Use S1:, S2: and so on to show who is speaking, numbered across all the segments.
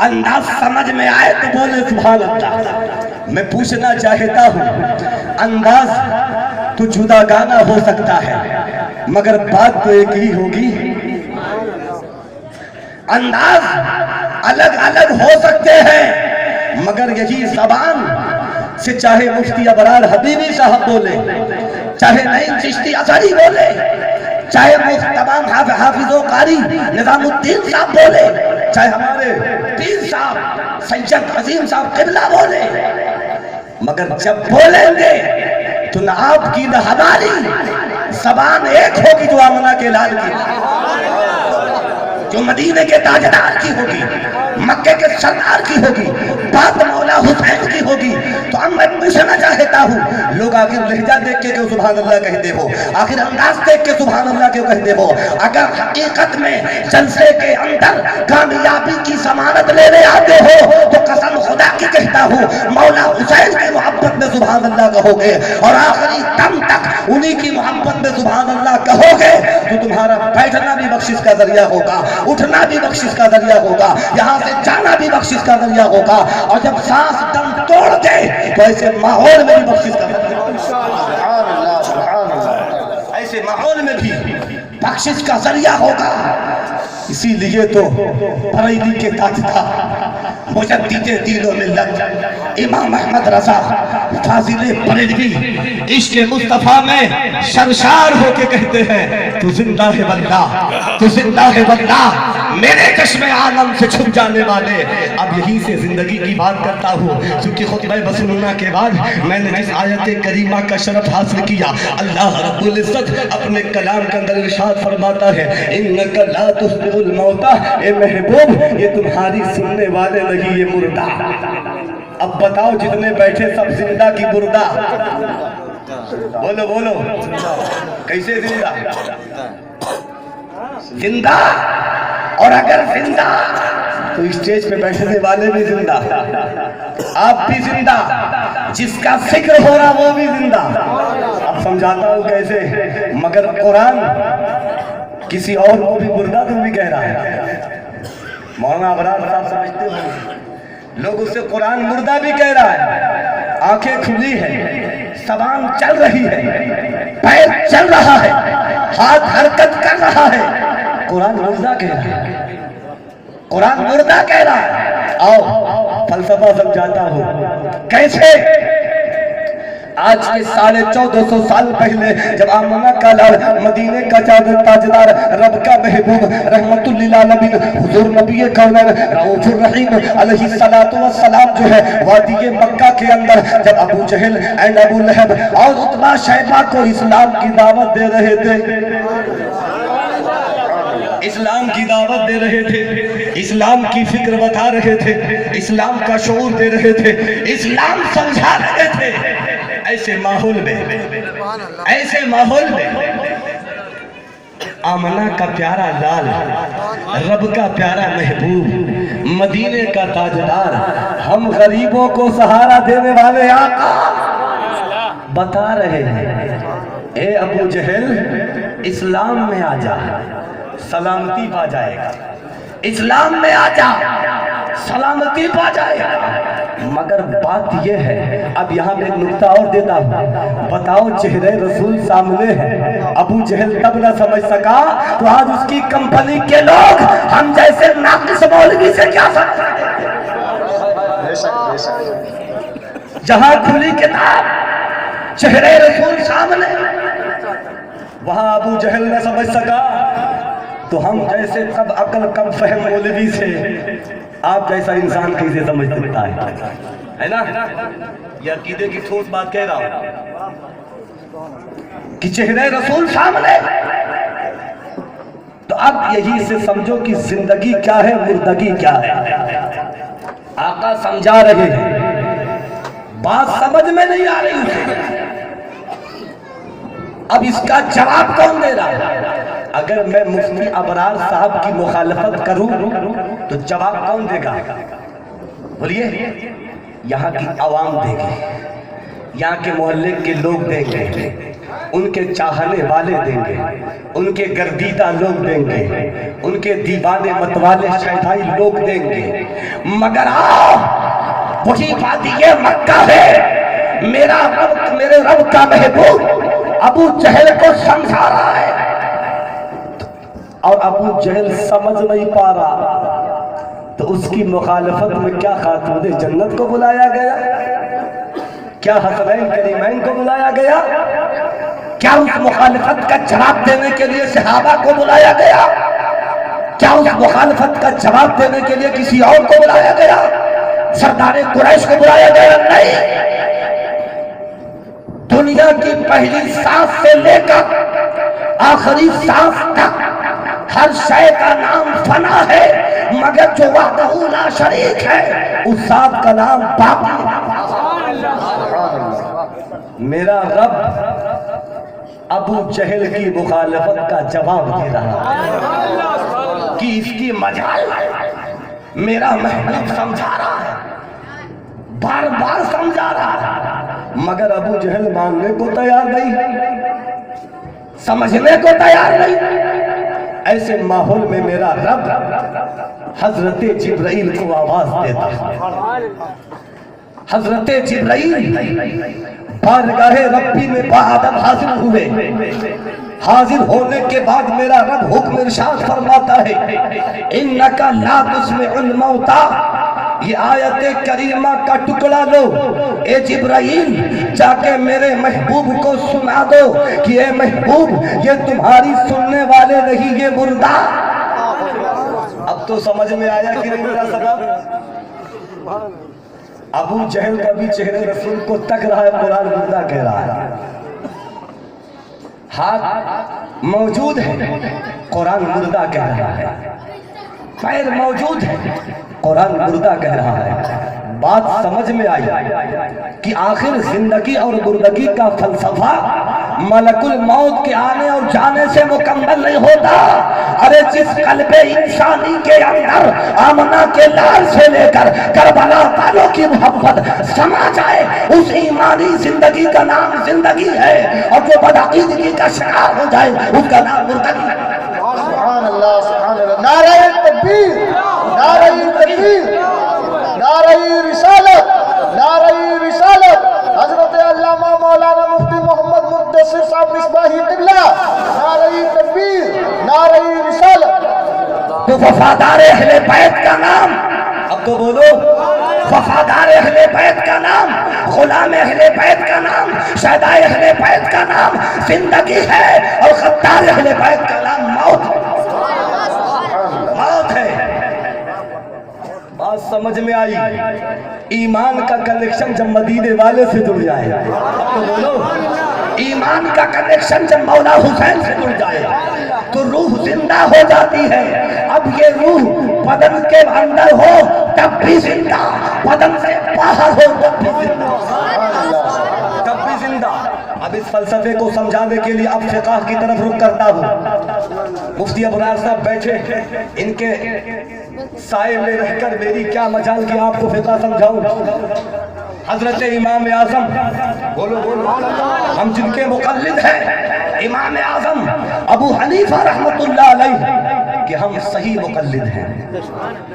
S1: انداز سمجھ میں آئے تو بولے سبحان اللہ۔ میں پوچھنا چاہتا ہوں، انداز تو جدا گانا ہو سکتا ہے مگر بات تو ایک ہی ہوگی۔ انداز الگ الگ ہو سکتے ہیں مگر یہی زبان سے چاہے مفتی ابرار حبیبی صاحب بولے، چاہے نعیم چشتی اثری بولے، چاہے تمام حافظ و قاری نظام الدین صاحب بولے، چاہے ہمارے پیر صاحب سید عظیم صاحب قبلہ بولے، مگر جب بولیں گے تو نہ آپ کی نہ ہماری زبان ایک ہوگی جو آمنہ کے لال کی، جو مدینے کے تاجدار کی ہوگی، مکے کے سردار کی ہوگی، بات مولا حسین کی ہوگی۔ تو اب میں پوچھنا چاہتا ہوں، لوگ آخر لہجہ دیکھ کے کیوں سبحان اللہ کہتے ہو، آخر انداز دیکھ کے سبحان اللہ کیوں کہتے ہو؟ اگر حقیقت میں جلسے کے اندر کامیابی کی ضمانت لینے آتے ہو تو قسم خدا کی کہتا ہوں مولا حسین کی محبت میں سبحان اللہ کہو گے اور آخری دم تک انہی کی محبت میں سبحان اللہ کہو گے تو تمہارا بیٹھنا بھی بخشش کا ذریعہ ہوگا، اٹھنا بھی بخشش کا ذریعہ ہوگا، یہاں سے جانا بھی بخشش کا ذریعہ ہوگا، اور جب سانس دم توڑ دے تو ایسے ماحول میں بھی بخشش کا ذریعہ ہوگا، ایسے ماحول میں بھی بخشش کا ذریعہ ہوگا۔ اسی لیے تو بریلی کے تاجدار مجدد دین و ملت امام احمد رضا فاضل بریلوی عشق مصطفیٰ میں سرشار ہو کے کہتے ہیں، تو زندہ ہے بندہ، تو زندہ ہے بندہ میرے چشم عالم سے چھپ جانے والے۔ اب یہی سے زندگی کی بات کرتا ہوں، کیونکہ خطبہ مسنونہ کے بعد میں نے جس آیت کریمہ کا شرف حاصل کیا، اللہ رب العزت اپنے کلام کے اندر ارشاد فرماتا ہے انک لا تسمع الموتى، اے محبوب یہ تمہاری سننے والے نہیں، یہ مردہ۔ اب بتاؤ جتنے بیٹھے سب زندہ کی مردہ؟ بولو بولو، کیسے زندہ؟ زندہ، اور اگر زندہ تو اسٹیج پہ بیٹھنے والے بھی زندہ، آپ بھی زندہ، جس کا فکر ہو رہا وہ بھی زندہ۔ اب سمجھاتا ہوں کیسے، مگر قرآن کسی اور کو بھی مردہ تو بھی کہہ رہا ہے۔ مولانا ابرار صاحب سمجھتے ہو لوگ اس سے قرآن مردہ بھی کہہ رہا ہے، آنکھیں کھلی ہیں، زبان چل رہی ہے، پیر چل رہا ہے، ہاتھ حرکت کر رہا ہے، قرآن مردہ کہہ رہا ہے، قرآن مردہ کہہ رہا ہے۔ آؤ فلسفہ سمجھاتا ہوں کیسے۔ آج کے 1450 سال پہلے جب آمنہ کا لال مدینے کا تاجدار رب کا محبوب رحمت للعالمین حضور نبی کونین رؤوف الرحیم علیہ السلام جو ہے وادی مکہ کے اندر جب ابو جہل اینڈ ابو لہب اور عتبہ شیبہ کو اسلام کی دعوت دے رہے تھے، اسلام کی دعوت دے رہے تھے، اسلام کی فکر بتا رہے تھے، اسلام کا شعور دے رہے تھے، اسلام سمجھا رہے تھے، ایسے ماحول میں آمنہ کا پیارا لال، رب کا پیارا محبوب، مدینے کا تاجدار، ہم غریبوں کو سہارا دینے والے آقا بتا رہے ہیں اے ابو جہل اسلام میں آ جا، سلامتی پا جائے گا، اسلام میں آ جا سلامتی پا جائے گا۔ مگر بات یہ ہے، اب یہاں میں ایک نکتہ اور دیتا ہوں، بتاؤ چہرے رسول سامنے ہے، ابو جہل تب نہ سمجھ سکا تو آج اس کی کمپنی کے لوگ ہم جیسے ناقص مولوی سے کیا سمجھتے ہیں؟ جہاں کھلی کتاب چہرے رسول سامنے، وہاں ابو جہل نہ سمجھ سکا تو ہم جیسے کم عقل کم فہم مولوی سے آپ جیسا انسان کیسے سمجھ سکتا ہے نا؟ یہ عقیدے کی ٹھوس بات کہہ رہا ہوں کہ چہرے رسول سامنے، تو اب یہی سے سمجھو کہ زندگی کیا ہے، مردگی کیا ہے۔ آقا سمجھا رہے ہیں، بات سمجھ میں نہیں آ رہی اسے، اب اس کا جواب کون دے رہا ہے؟ اگر میں مفتی ابرار صاحب کی مخالفت کروں تو جواب کون دے گا؟ بولیے، یہاں کی عوام دے گی، یہاں کے محلے کے لوگ دیں گے، ان کے چاہنے والے دیں گے، ان کے گردیدہ لوگ دیں گے، ان کے دیوانے متوالے شیدائی لوگ دیں گے، مگر وہی وادی مکہ ہے، میرے رب کا محبوب ابو جہل کو سمجھا رہا ہے، اور ابو جہل سمجھ نہیں پا رہا، تو اس کی مخالفت میں کیا خاتون جنت کو بلایا گیا، کیا حسنین کریمین کو بلایا گیا، کیا اس مخالفت کا جواب دینے کے لیے صحابہ کو بلایا گیا، کیا اس مخالفت کا جواب دینے کے لیے کسی اور کو بلایا گیا، سردار قریش کو بلایا گیا؟ نہیں، دنیا کی پہلی سانس سے لے کر آخری سانس تک ہر شے کا نام فنا ہے، مگر جو وحدہ لا شریک ہے اس ذات کا نام باقی۔ میرا رب ابو جہل کی مخالفت کا جواب دے رہا ہے کہ اس کی مجال میرا محبوب سمجھا رہا ہے، بار بار سمجھا رہا ہے، مگر ابو جہل ماننے کو تیار نہیں، سمجھنے کو تیار نہیں۔ ایسے ماحول میں میرا رب حضرت جبرائیل کو آواز دیتا ہے، حضرت جبرائیل بارگاہ ربی میں باادب حاضر ہوئے، حاضر ہونے کے بعد میرا رب حکم ارشاد فرماتا ہے، اِنَّكَ لَا تُسْمِعُ الْمَوْتَى، یہ آیت کریمہ کا ٹکڑا لو، اے جبرائیل جا کے میرے محبوب کو سنا دو کہ اے محبوب یہ تمہاری سننے والے نہیں، یہ مردہ۔ اب تو سمجھ میں آیا کہ نہیں میرا سبب؟ ابو جہل کا بھی چہرے رسول کو تک رہا ہے، قرآن مردہ کہہ رہا ہے، ہاتھ موجود ہے، قرآن مردہ کہہ رہا ہے، پیر موجود ہے، قرآن مردہ کہہ رہا ہے۔ بات سمجھ میں آئی کہ آخر زندگی اور مردگی کا فلسفہ ملک الموت کے آنے اور جانے سے مکمل نہیں ہوتا۔ ارے جس قلب انسانی کے اندر آمنہ کے لال سے لے کر کربلا والوں کی محبت سما جائے، اس ایمانی زندگی کا نام زندگی ہے، اور جو بدعقیدگی کا شکار ہو جائے اس کا نام مردگی ہے۔
S2: سبحان اللہ، سبحان اللہ، نعرہ تکبیر، نعرہ تکبیر، نعرہ رسالت، نعرہ رسالت، حضرت علامہ مولانا مفتی محمد مدثر صاحب مصباحی قبلہ، نعرہ تکبیر، نعرہ رسالت۔
S1: تو وفادار اہل بیت کا نام، اب تو بولو، وفادار اہل بیت کا نام، غلام اہل بیت کا نام، شہداء اہل بیت کا نام زندگی ہے، اور غدار اہل بیت کا نام موت ہے، موت ہے۔ بات سمجھ میں آئی؟ ایمان کا کنیکشن جب مدینے والے سے جڑ جائے، اب تو بولو، ایمان کا کنیکشن جب مولا حسین سے جڑ جائے تو روح زندہ ہو جاتی ہے۔ اب یہ روح بدن کے اندر ہو تب بھی زندہ، بدن سے باہر ہو تب بھی زندہ، تب بھی زندہ۔ اب اس فلسفے کو سمجھانے کے لیے اب فقہ کی طرف رخ کرتا ہوں۔ مفتی ابرار صاحب بیٹھے، ان کے سائے میں رہ کر میری کیا مجال کہ آپ کو فقہ سمجھاؤں۔ حضرت امام اعظم، بولو بولو، ہم جن کے مقلد ہیں، امام اعظم ابو حنیفہ رحمت اللہ علیہ، کہ ہم صحیح مقلد ہیں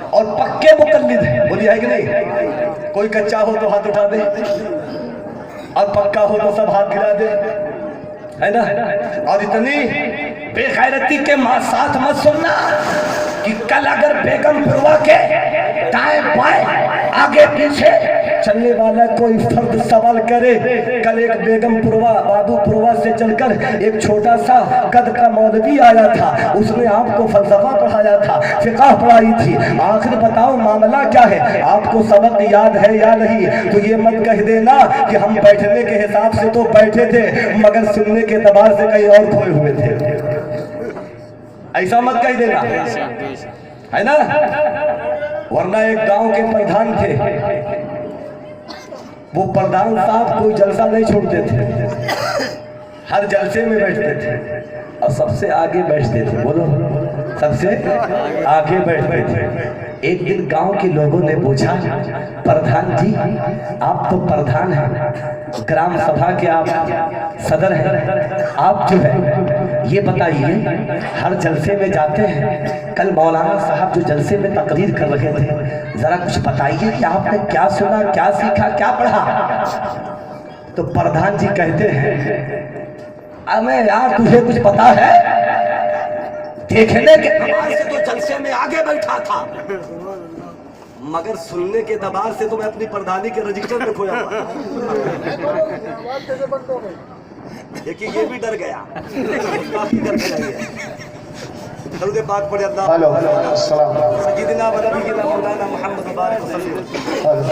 S1: اور پکے مقلد ہیں، بولی ہے کہ نہیں؟ کوئی کچا ہو تو ہاتھ اٹھا دے، اور پکا ہو تو سب ہاتھ گرا دے، ہے نا؟ اور اتنی بے غیرتی کے ساتھ مت سننا کہ کل اگر بیگم پروا کے دائیں بائیں آگے پیچھے چلنے والا کوئی فرد سوال کرے، کل ایک بیگم پروا بابو پروا سے چل کر ایک چھوٹا سا قد کا مولوی آیا تھا، اس نے آپ کو فلسفہ پڑھایا تھا، فقہ پڑھائی تھی، آخر بتاؤ معاملہ کیا ہے؟ آپ کو سبق یاد ہے یا نہیں؟ تو یہ مت کہہ دینا کہ ہم بیٹھنے کے حساب سے تو بیٹھے تھے مگر سننے کے اعتبار سے کہیں اور کھوئے ہوئے تھے، ایسا مت کہہ دینا، ہے نا؟ ورنہ ایک گاؤں کے پردھان تھے، وہ پردھان صاحب کوئی جلسہ نہیں چھوڑتے تھے، ہر جلسے میں بیٹھتے تھے اور سب سے آگے بیٹھتے تھے، بولو، سب سے آگے بیٹھتے تھے۔ ایک دن گاؤں کے لوگوں نے پوچھا پردھان جی آپ تو پردھان ہیں گرام سبھا کے آپ صدر ہیں آپ جو ہے یہ بتائیے ہر جلسے میں جاتے ہیں کل مولانا صاحب جو جلسے میں تقریر کر رہے تھے ذرا کچھ بتائیے کہ آپ نے کیا سنا کیا سیکھا کیا پڑھا تو پردھان جی کہتے ہیں ہمیں یار تجھے کچھ پتا ہے دیکھنے کے اعتبار سے تو جلسے میں آگے بیٹھا تھا مگر سننے کے اعتبار سے تو میں اپنی پردھانی کے رجسٹر میں کھویا ہوا دیکھیے یہ بھی ڈر گیا کافی ڈر گیا درود پاک پڑھے اللہ سیدنا و نبینا مولانا محمد مبارک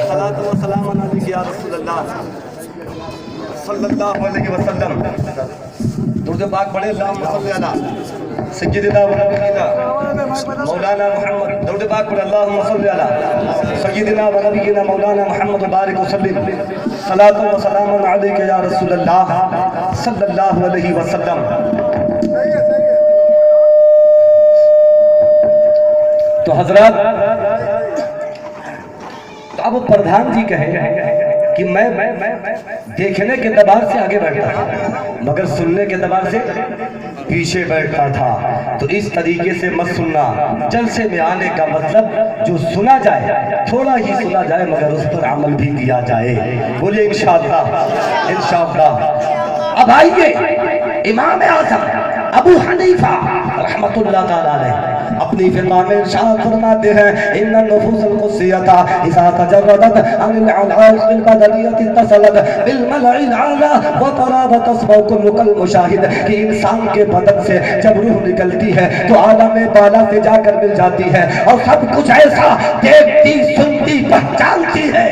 S1: صلاۃ و سلام علیک یا رسول اللہ صلی اللہ علیہ وسلم درود پاک پڑھے اللہم صلی علی سیدنا و نبینا مولانا محمد درود پاک پڑھے اللہم صلی علی سیدنا و نبینا مولانا محمد مبارک وسلم صلاۃ و سلام علیک یا رسول اللہ صلی اللہ علیہ وسلم. تو حضرات تو اب پردھان جی کہیں کہ میں دیکھنے کے اعتبار سے آگے بیٹھتا تھا مگر سننے کے اعتبار سے پیچھے بیٹھتا تھا تو اس طریقے سے مت سننا جلسے میں آنے کا مطلب جو سنا جائے تھوڑا ہی سنا جائے مگر اس پر عمل بھی کیا جائے بولیے انشاءاللہ انشاءاللہ. اب آئیے امام اعظم ابو حنیفہ رحمت اللہ تعالیٰ علیہ اپنی فقہ میں ارشاد فرماتے ہیں ان النفوس القدسیۃ اذا تجردت عن العلائق البدنیۃ اتصلت بالملع الاعلی وطرابت اصبع كل كالمشاهد کہ انسان کے بدن سے جب روح نکلتی ہے تو عالم بالا سے جا کر مل جاتی ہے اور سب کچھ ایسا دیکھتی سنتی پہچانتی ہے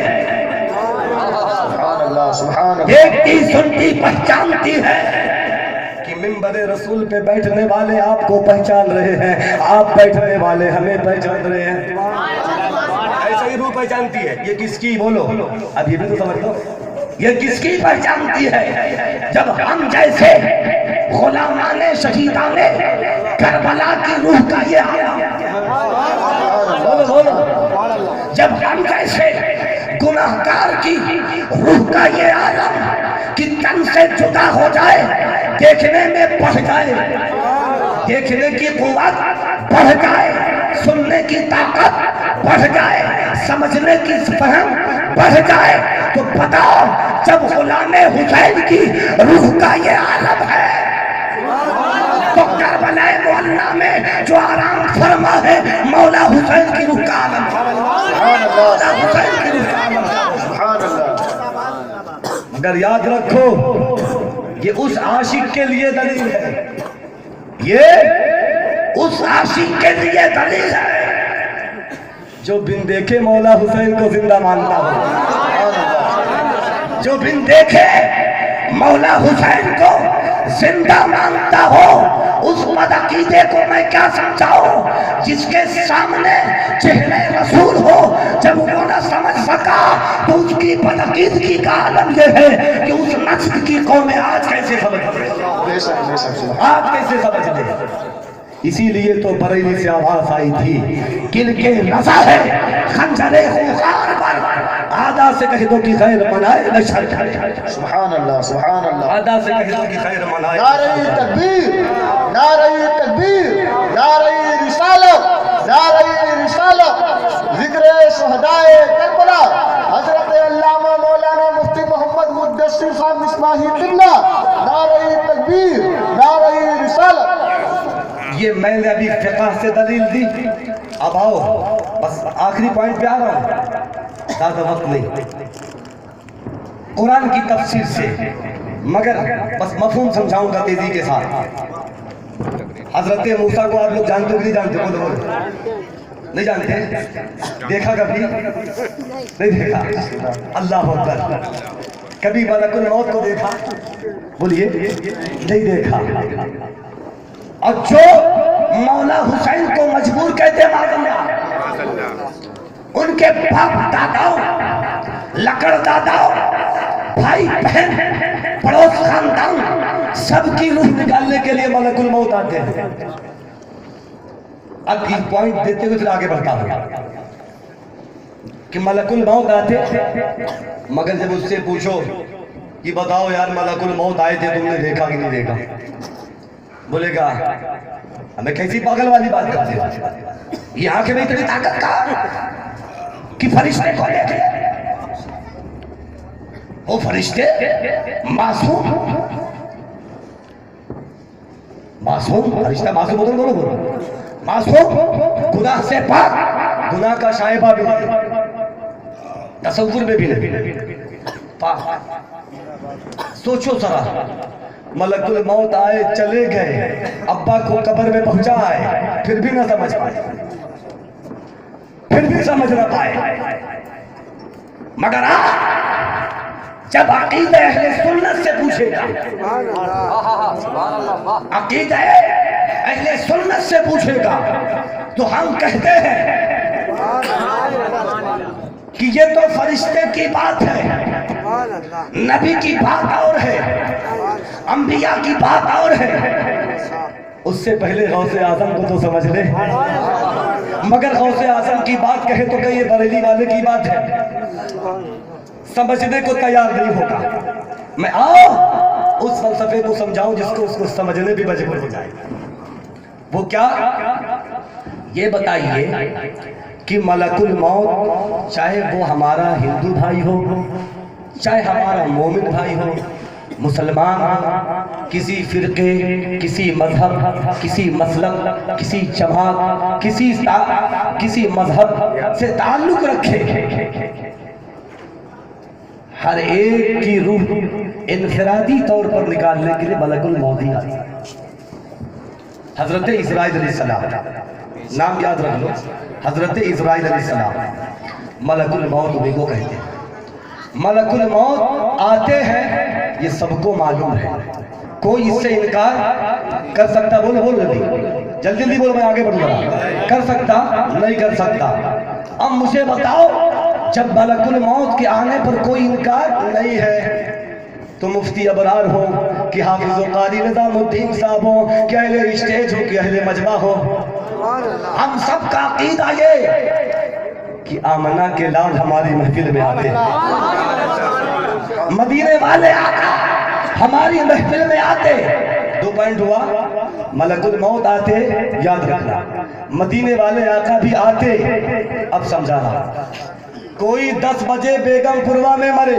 S2: سبحان اللہ سبحان اللہ
S1: دیکھتی سنتی پہچانتی ہے. منبر رسول پہ بیٹھنے والے آپ کو پہچان رہے ہیں آپ بیٹھنے والے ہمیں پہچان رہے ہیں ایسا ہی روح پہچانتی ہے. یہ کس کی بولو اب یہ بھی تو سمجھ لو یہ کس کی پہچانتی ہے جب ہم جیسے غلامان شہیدان کربلا کی روح کا یہ بولو بولو جب ہم جیسے گناہگار کی روح کا یہ عالم کہ تن سے جدا ہو جائے دیکھنے میں بڑھ جائے دیکھنے کی قوت بڑھ جائے سننے کی طاقت بڑھ جائے سمجھنے کی فہم بڑھ جائے تو بتاؤ جب غلام حسین کی روح کا یہ عالم ہے تو کربلا معلیٰ میں جو آرام فرما ہے مولا حسین کی روح کا عالم مولا حسین کی روح کا عالم. مگر یاد رکھو یہ اس عاشق کے لیے دلیل ہے یہ اس عاشق کے لیے دلیل ہے جو بن دیکھے مولا حسین کو زندہ مانتا ہو جو بن دیکھے مولا حسین کو زندہ مانتا ہو اس بدعقیدے کو میں کیا سمجھاؤں جس کے سامنے چہرے رسول ہو جب وہ نہ سمجھ سکا تو اس کی بدعقیدگی کا عالم یہ ہے کہ اس نسل کی قومیں آج کیسے سمجھ لے آج کیسے سمجھ لے. اسی لیے تو بریلی سے آواز آئی تھی کن کے رضا ہے خنجر خوخار پر آدھا سے کہہ دو کہ خیر منائے نہ شر کرے.
S2: سبحان اللہ سبحان اللہ.
S1: آدھا سے کہہ دو کہ خیر منائے
S2: نعرہ تکبیر نعرہ تکبیر نعرہ رسالت نعرہ رسالت ذکر شہدائے کربلا حضرت علامہ مولانا مفتی محمد مدثر صاحب اسماعیل قبلہ نعرہ تکبیر نعرہ رسالت.
S1: یہ میں نے ابھی فقہ سے دلیل دی اب آؤ بس آخری پوائنٹ پہ آ رہا ہوں زیادہ وقت نہیں قرآن کی تفسیر سے مگر بس مفہوم سمجھاؤں گا تیزی کے ساتھ. حضرت موسیٰ کو آپ لوگ جانتے کہ نہیں جانتے بولو نہیں جانتے دیکھا کبھی نہیں دیکھا اللہ اکبر کبھی ملک الموت کو دیکھا بولیے نہیں دیکھا اور جو مولا حسین کو مجبور کہتے ہیں ان کے باپ داداؤں لکڑ داداؤں بھائی بہن پڑوس خاندان سب کی روح نکالنے کے لیے ملک الموت آتے ہیں. اب یہ پوائنٹ دیتے ہوئے پھر آگے بڑھتا ہوں کہ ملک الموت آتے، مگر جب اس سے پوچھو کہ بتاؤ یار ملک الموت آئے تھے تم نے دیکھا کہ نہیں دیکھا، بولے گا ہمیں کیسی پاگل والی بات کرتے ہیں، یہ آنکھیں میں اتنی طاقت کا کہ فرشتے کو دیکھے، وہ فرشتے معصوم فرشتہ معصوم ہوتا ہے، بولو معصوم، گناہ سے پاک، گناہ کا شائبہ بھی نہیں، تصور میں بھی نہیں، پاک۔ سوچو ذرا، ملک الموت آئے چلے گئے، ابا کو قبر میں پہنچائے، پھر بھی نہ سمجھ پائے، پھر بھی سمجھ نہ پائے، مگر جب عقیدہ اہل سنت سے پوچھے گا، عقیدہ اہل سنت سے پوچھے گا تو ہم کہتے ہیں کہ یہ تو فرشتے کی بات ہے، نبی کی بات اور ہے، انبیاء کی بات اور ہے، اس سے پہلے غوث اعظم کو تو سمجھ لے، مگر غوث اعظم کی بات کہے تو کہ یہ بریلی والے کی بات ہے، سمجھنے کو تیار نہیں ہوگا۔ میں اس فلسفے کو سمجھاؤں جس کو اس کو سمجھنے بھی مجبور ہو جائے، وہ کیا؟ یہ بتائیے کہ ملک الموت چاہے وہ ہمارا ہندو بھائی ہو، چاہے ہمارا مومن بھائی ہو، مسلمان ہو، کسی فرقے، کسی مذہب، کسی مسلک، کسی جماعت، کسی مذہب سے تعلق رکھے، ہر ایک کی روح انفرادی طور پر نکالنے کے لیے ملک الموت ہی آتی ہے۔ حضرت اسرائیل علیہ السلام، نام یاد رکھ لو، حضرت اسرائیل علیہ السلام ملک الموت انہیں کو کہتے ہیں۔ ملک الموت آتے ہیں، یہ سب کو معلوم ہے، کوئی اس سے انکار کر سکتا؟ بولو جلدی بولو، میں آگے بڑھوں گا، کر سکتا؟ نہیں کر سکتا۔ اب مجھے بتاؤ، جب ملک الموت کے آنے پر کوئی انکار نہیں ہے تو مفتی ابرار ہو کہ حافظ و قاری نظام الدین صاحب ہو کہ اہل اسٹیج ہو کہ اہل مجمع ہو، ہم سب کا عقیدہ یہ کہ آمنہ کے لال ہماری محفل میں آتے ہیں، مدینے والے آقا ہماری محفل میں آتے۔ دو پوائنٹ ہوا، ملک الموت آتے، یاد رکھنا، مدینے والے آقا بھی آتے۔ اب سمجھانا، کوئی 10 بجے بیگم پوروا میں مرے،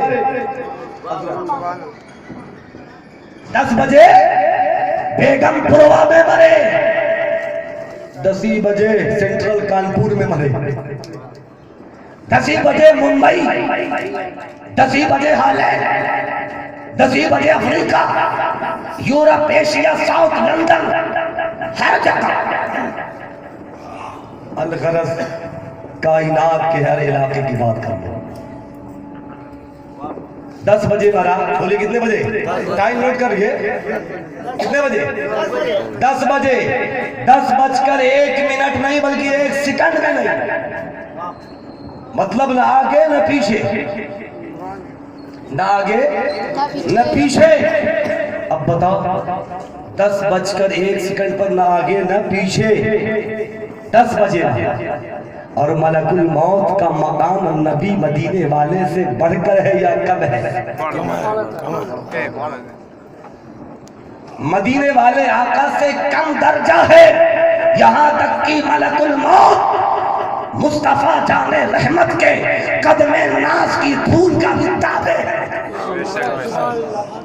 S1: 10 بجے بیگم پوروا میں مرے، 10 بجے سینٹرل کانپور میں مرے، 10 بجے ممبئی، 10 بجے ہالینڈ، 10 بجے افریقہ، یورپ، ایشیا، ساؤتھ لندن، ہر جگہ، الغرض کائنات کے ہر علاقے کی بات کر لو۔ 10 بجے مرا، بولے کتنے بجے؟ ٹائم نوٹ کریے، کتنے بجے؟ 10 بجے، 10:01 نہیں بلکہ 1 سیکنڈ میں نہیں، مطلب نہ آگے نہ پیچھے، نہ آگے نہ پیچھے۔ اب بتاؤ، 10:01 پر نہ آگے نہ پیچھے، 10 بجے، اور ملک الموت کا مقام نبی مدینے والے سے بڑھ کر ہے یا کم ہے؟ مدینے والے آقا سے کم درجہ ہے، یہاں تک کہ ملک الموت مصطفیٰ جان رحمت کے قدم ناز کی دھول کا بھی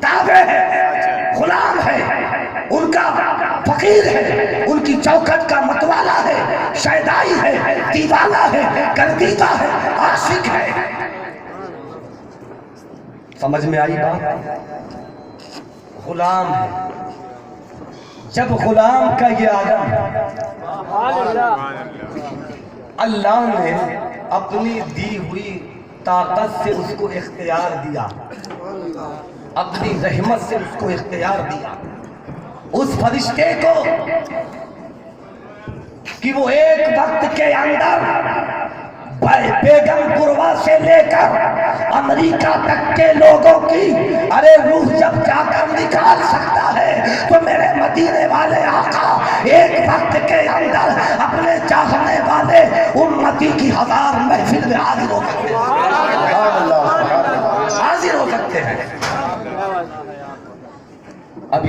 S1: تابع ہے، غلام ہے، ان کا فقیر ہے، ان کی چوکھٹ کا متوالا ہے، شیدائی ہے، دیوانہ ہے، گردیدہ ہے، عاشق ہے۔ سمجھ میں آئی بات؟ غلام ہے۔ جب غلام کا یہ عالم، اللہ نے اپنی دی ہوئی طاقت سے اس کو اختیار دیا، اپنی رحمت سے اس کو اختیار دیا، اس فرشتے کو کہ وہ ایک وقت کے اندر بیگم پوروا سے لے کر امریکہ تک کے لوگوں کی روح جب جا کر نکال سکتا ہے، تو میرے مدینے والے آقا ایک وقت کے اندر اپنے چاہنے والے امتی کی 1000 محفل میں حاضر ہو کر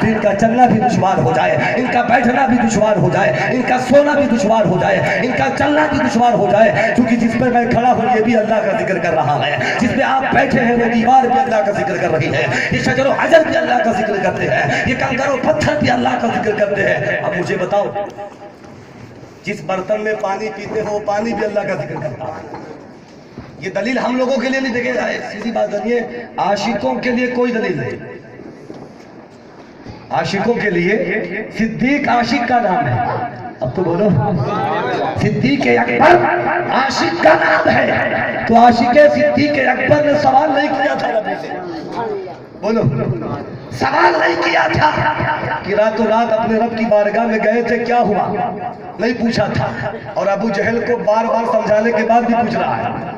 S1: تو ان کا چلنا بھی دشوار ہو جائے، ان کا بیٹھنا بھی دشوار ہو جائے، ان کا سونا بھی دشوار ہو جائے، ان کا چلنا بھی دشوار ہو جائے، کیونکہ جس پہ میں کھڑا ہوں یہ بھی اللہ کا ذکر کر رہا ہے، جس پہ آپ بیٹھے ہیں وہ دیوار بھی اللہ کا ذکر کر رہی ہے، یہ شجر و حجر بھی اللہ کا ذکر کرتے ہیں، یہ کنکر و پتھر بھی اللہ کا ذکر کرتے ہیں۔ اب مجھے بتاؤ، جس برتن میں پانی پیتے ہو وہ پانی بھی اللہ کا ذکر کرتا ہے۔ یہ دلیل ہم لوگوں کے لیے نہیں دیکھے جائے، سیدھی بات ہے، عاشقوں کے لیے کوئی دلیل نہیں۔ عاشقوں کے لیے صدیق عاشق کا نام ہے، اب تو بولو، صدیق اکبر عاشق کا نام ہے، تو عاشق صدیق اکبر نے سوال نہیں کیا تھا نبی سے، بولو، سوال نہیں کیا تھا کہ راتوں رات اپنے رب کی بارگاہ میں گئے تھے کیا ہوا، نہیں پوچھا تھا، اور ابو جہل کو بار بار سمجھانے کے بعد بھی پوچھ رہا ہے۔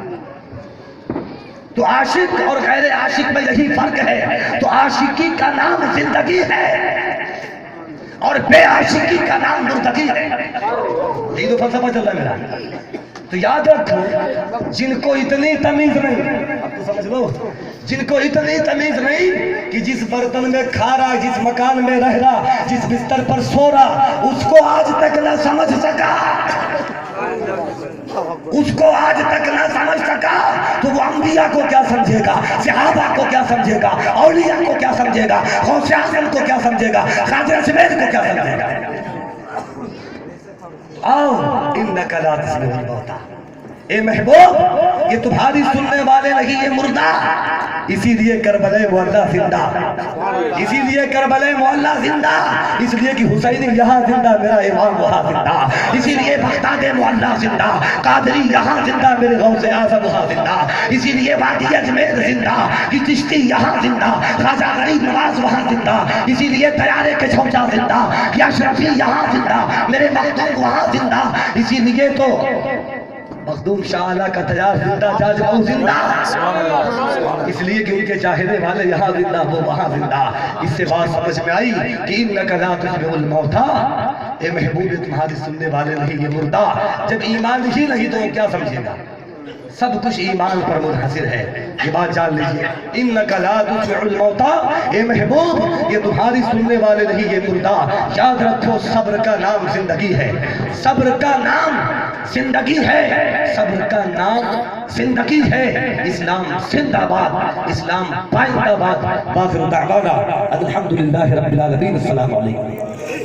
S1: تو عاشق اور غیر عاشق میں یہی فرق ہے، تو عاشقی کا نام زندگی ہے اور بے عاشقی کا نام مردگی ہے، یہی تو فلسفہ چل رہا ہے میرا۔ تو یاد رکھو، جن کو اتنی تمیز نہیں، اب تو سمجھ لو، جن کو اتنی تمیز نہیں کہ جس برتن میں کھا رہا، جس مکان میں رہ رہا، جس بستر پر سو رہا، اس کو آج تک نہ سمجھ سکا، اس کو آج تک نہ سمجھ سکا، تو وہ انبیاء کو کیا سمجھے گا، صحابہ کو کیا سمجھے گا، اولیاء کو کیا سمجھے گا، غوث اعظم کو کیا سمجھے گا، خواجہ اجمیر کو کیا سمجھے گا۔ آؤ انک لا تسمع الموتى، اے محبوب یہ تمہاری سننے والے نہیں، یہ مردہ، اسی لیے کربلا معلیٰ زندہ، اسی لیے کربلا معلیٰ زندہ، اس لیے کہ حسینی یہاں زندہ، میرا امام وہاں زندہ، اسی لیے بغداد معلیٰ زندہ، قادری یہاں زندہ، میرے غوث اعظم وہاں زندہ، اسی لیے وادی اجمیر زندہ، کہ چشتی یہاں زندہ، خواجہ غریب نواز وہاں زندہ، اسی لیے طیارے کے چھوچا زندہ، یا اشرفی یہاں زندہ، میرے مخدوم وہاں زندہ، اسی لیے تو مخدوم شاہ اعلیٰ کا تیار زندہ، جاج بہو زندہ، اس لیے کہ ان کے چاہنے والے یہاں زندہ، وہ وہاں زندہ۔ اس سے بات سمجھ میں آئی کہ انک لا تسمع الموتى، اے محبوب تمہاری سننے والے نہیں، یہ مردہ۔ جب ایمان ہی نہیں تو وہ کیا سمجھے گا، سب کچھ ایمان پر منحصر ہے، یہ بات جان لیجئے۔ انک لا تسمع الموتى، اے محبوب یہ تمہاری سننے والے نہیں، یہ مردہ۔ یاد رکھو صبر کا نام زندگی ہے، صبر کا نام زندگی ہے، صبر کا نام زندگی ہے۔ اسلام زندہ باد، اسلام پائندہ باد۔ باخر دعوانا الحمدللہ رب العالمین، السلام علیکم۔